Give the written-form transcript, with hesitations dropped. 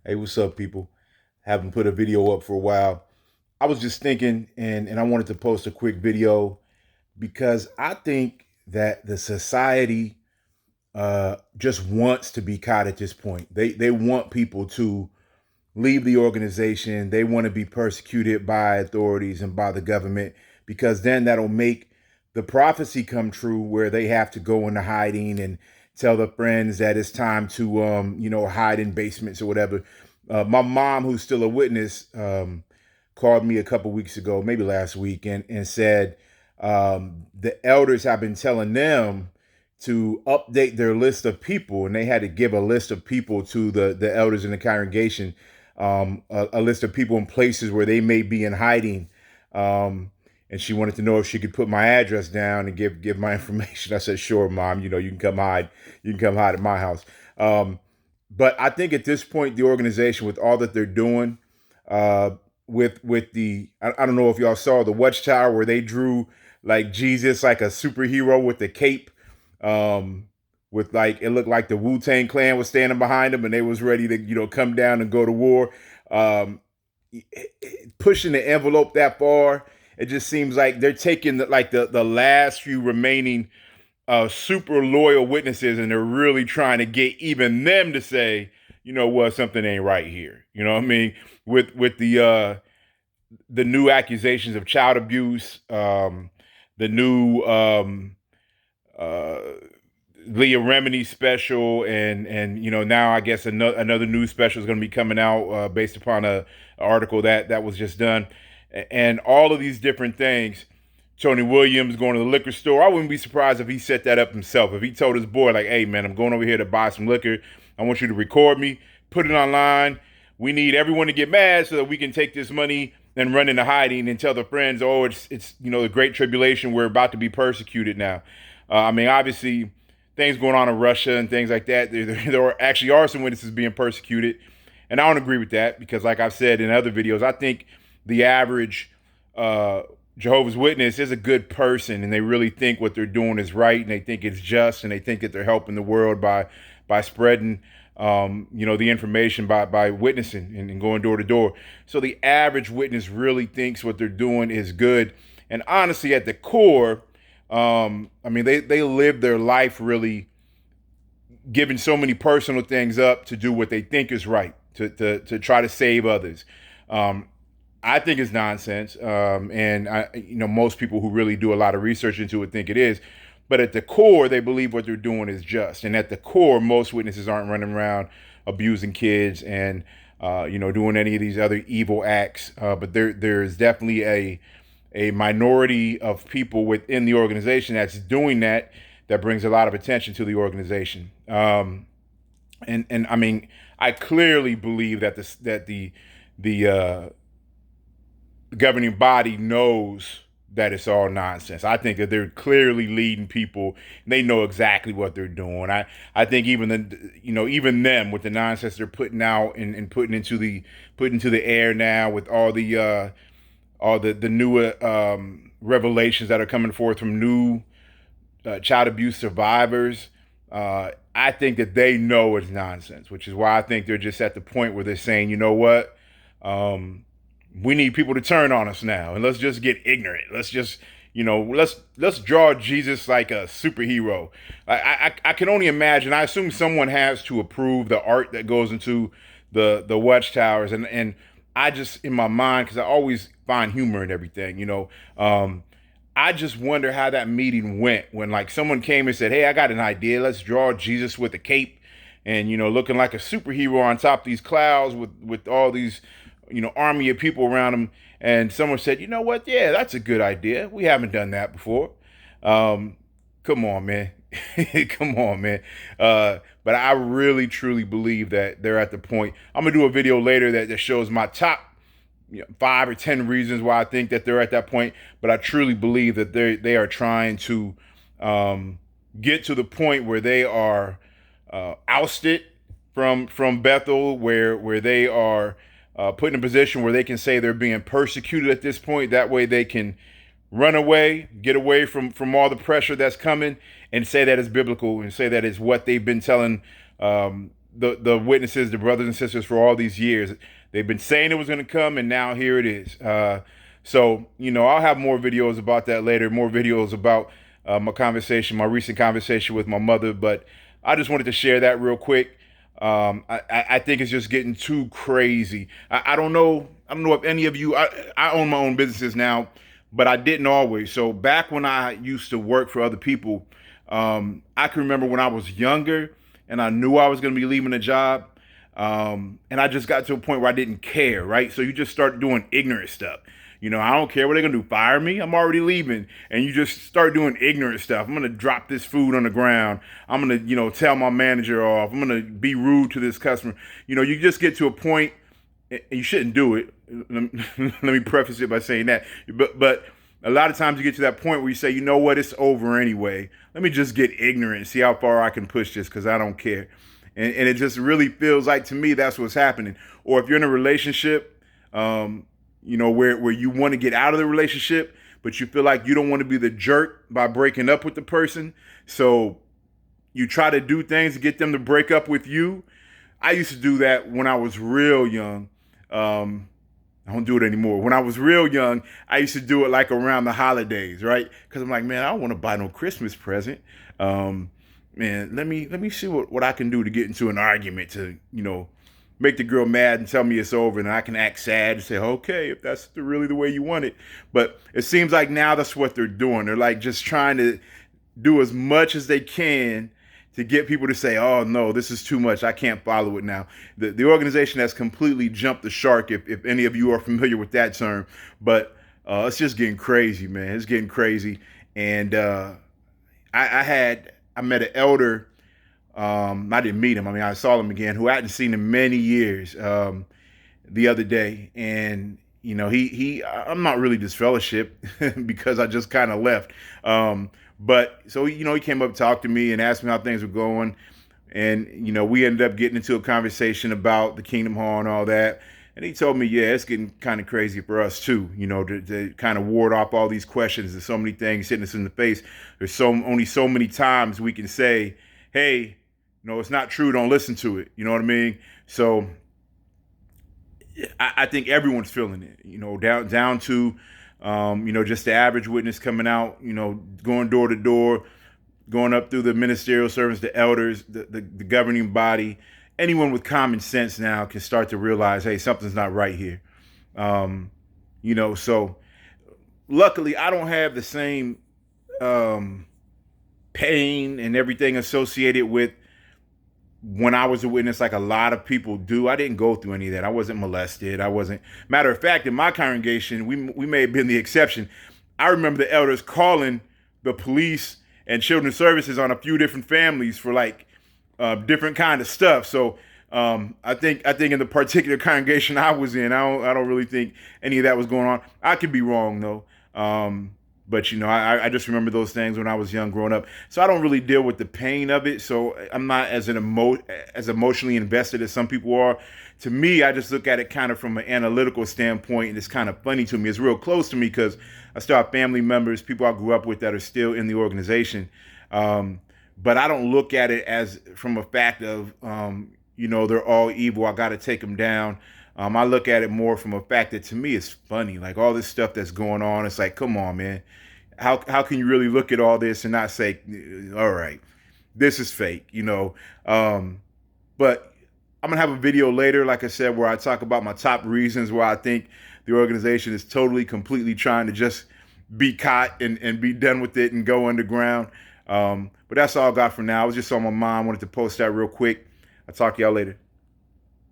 Hey, what's up, people? Haven't put a video up for a while. I was just thinking, and I wanted to post a quick video because I think that the society just wants to be caught at this point. They want people to leave the organization. They want to be persecuted by authorities and by the government because then that'll make the prophecy come true where they have to go into hiding and tell their friends that it's time to hide in basements or whatever. My mom, who's still a witness, called me a couple weeks ago, maybe last week, and said the elders have been telling them to update their list of people, and they had to give a list of people to the elders in the congregation, a list of people in places where they may be in hiding. And she wanted to know if she could put my address down and give my information. I said, "Sure, Mom. You can come hide. You can come hide at my house." But I think at this point, the organization, with all that they're doing, uh, with the I don't know if y'all saw the Watchtower where they drew like Jesus like a superhero with the cape, um, with like it looked like the Wu-Tang Clan was standing behind them and they was ready to come down and go to war. Um, Pushing the envelope that far, it just seems like they're taking the last few remaining super loyal witnesses, and they're really trying to get even them to say, you know what, something ain't right here. You know what I mean? With the new accusations of child abuse, the new uh, Leah Remini special, and now I guess another new special is going to be coming out based upon a article that was just done, and all of these different things. Tony Williams going to the liquor store. I wouldn't be surprised if he set that up himself. If he told his boy, like, "Hey man, I'm going over here to buy some liquor. I want you to record me, put it online. We need everyone to get mad so that we can take this money and run into hiding and tell their friends, oh, it's the great tribulation. We're about to be persecuted now." I mean, obviously, things going on in Russia and things like that. Actually are some witnesses being persecuted, and I don't agree with that because, like I've said in other videos, I think the average uh, Jehovah's Witness is a good person, and they really think what they're doing is right, and they think it's just, and they think that they're helping the world by spreading the information by witnessing and going door to door. So the average witness really thinks what they're doing is good. And honestly, at the core, I mean, they live their life really giving so many personal things up to do what they think is right, to try to save others. Um, I think it's nonsense, and most people who really do a lot of research into it think it is. But at the core, they believe what they're doing is just. And at the core, most witnesses aren't running around abusing kids and doing any of these other evil acts. But there is definitely a minority of people within the organization that's doing that brings a lot of attention to the organization. And I mean, I clearly believe that the governing body knows that it's all nonsense. I think that they're clearly leading people. They know exactly what they're doing. I think even them with the nonsense they're putting out and putting into the air now with all the new revelations that are coming forth from new child abuse survivors. I think that they know it's nonsense, which is why I think they're just at the point where they're saying, you know what, we need people to turn on us now, and let's just get ignorant. Let's just, let's draw Jesus like a superhero. I can only imagine. I assume someone has to approve the art that goes into the watchtowers, and I just in my mind, because I always find humor in everything, I just wonder how that meeting went when like someone came and said, "Hey, I got an idea. Let's draw Jesus with a cape and looking like a superhero on top of these clouds with all these army of people around him." And someone said, "You know what? Yeah, that's a good idea. We haven't done that before." Um, Come on, man. Come on, man. But I really truly believe that they're at the point. I'm gonna do a video later that shows my top 5 or 10 reasons why I think that they're at that point. But I truly believe that they are trying to get to the point where they are ousted from Bethel, where they are put in a position where they can say they're being persecuted at this point. That way they can run away, get away from all the pressure that's coming, and say that it's biblical and say that it's what they've been telling the witnesses, the brothers and sisters for all these years. They've been saying it was going to come, and now here it is. So, I'll have more videos about that later, more videos about my recent conversation with my mother, but I just wanted to share that real quick. I think it's just getting too crazy. I don't know. I don't know if any of you, I own my own businesses now, but I didn't always. So back when I used to work for other people, I can remember when I was younger and I knew I was going to be leaving a job. And I just got to a point where I didn't care, right? So you just start doing ignorant stuff. I don't care what they're gonna do. Fire me? I'm already leaving. And you just start doing ignorant stuff. I'm gonna drop this food on the ground. I'm gonna, tell my manager off. I'm gonna be rude to this customer. You just get to a point, and you shouldn't do it. Let me preface it by saying that. But a lot of times you get to that point where you say, you know what, it's over anyway. Let me just get ignorant and see how far I can push this because I don't care. And it just really feels like, to me, that's what's happening. Or if you're in a relationship, where you want to get out of the relationship, but you feel like you don't want to be the jerk by breaking up with the person. So you try to do things to get them to break up with you. I used to do that when I was real young. I don't do it anymore. When I was real young, I used to do it like around the holidays, right? Because I'm like, man, I don't want to buy no Christmas present. Man, let me see what I can do to get into an argument to, make the girl mad and tell me it's over, and I can act sad and say, okay, if that's really the way you want it. But it seems like now that's what they're doing. They're like just trying to do as much as they can to get people to say, oh no, this is too much. I can't follow it now. The organization has completely jumped the shark, if any of you are familiar with that term. But it's just getting crazy, man. It's getting crazy. And I met an elder. I didn't meet him. I mean, I saw him again, who I hadn't seen in many years, the other day. And, I'm not really disfellowship because I just kind of left. But so, he came up, talked to me and asked me how things were going. And, we ended up getting into a conversation about the Kingdom Hall and all that. And he told me, yeah, it's getting kind of crazy for us too, to kind of ward off all these questions. There's so many things hitting us in the face. There's only so many times we can say, hey, it's not true. Don't listen to it. You know what I mean? So I think everyone's feeling it, down to, just the average witness coming out, going door to door, going up through the ministerial servants, the elders, the governing body. Anyone with common sense now can start to realize, hey, something's not right here. So luckily I don't have the same pain and everything associated with when I was a witness, like a lot of people do. I didn't go through any of that. I wasn't molested. Matter of fact, in my congregation, we may have been the exception. I remember the elders calling the police and children's services on a few different families for like different kind of stuff. So I think in the particular congregation I was in, I don't really think any of that was going on. I could be wrong though. But I just remember those things when I was young growing up. So I don't really deal with the pain of it. So I'm not as emotionally invested as some people are. To me, I just look at it kind of from an analytical standpoint, and it's kind of funny to me. It's real close to me because I still have family members, people I grew up with that are still in the organization. But I don't look at it as from a fact of, they're all evil. I got to take them down. I look at it more from a fact that to me it's funny, like all this stuff that's going on. It's like, come on, man. How can you really look at all this and not say, all right, this is fake, But I'm going to have a video later, like I said, where I talk about my top reasons why I think the organization is totally, completely trying to just be caught and be done with it and go underground. But that's all I got for now. I was just on my mind. Wanted to post that real quick. I'll talk to y'all later.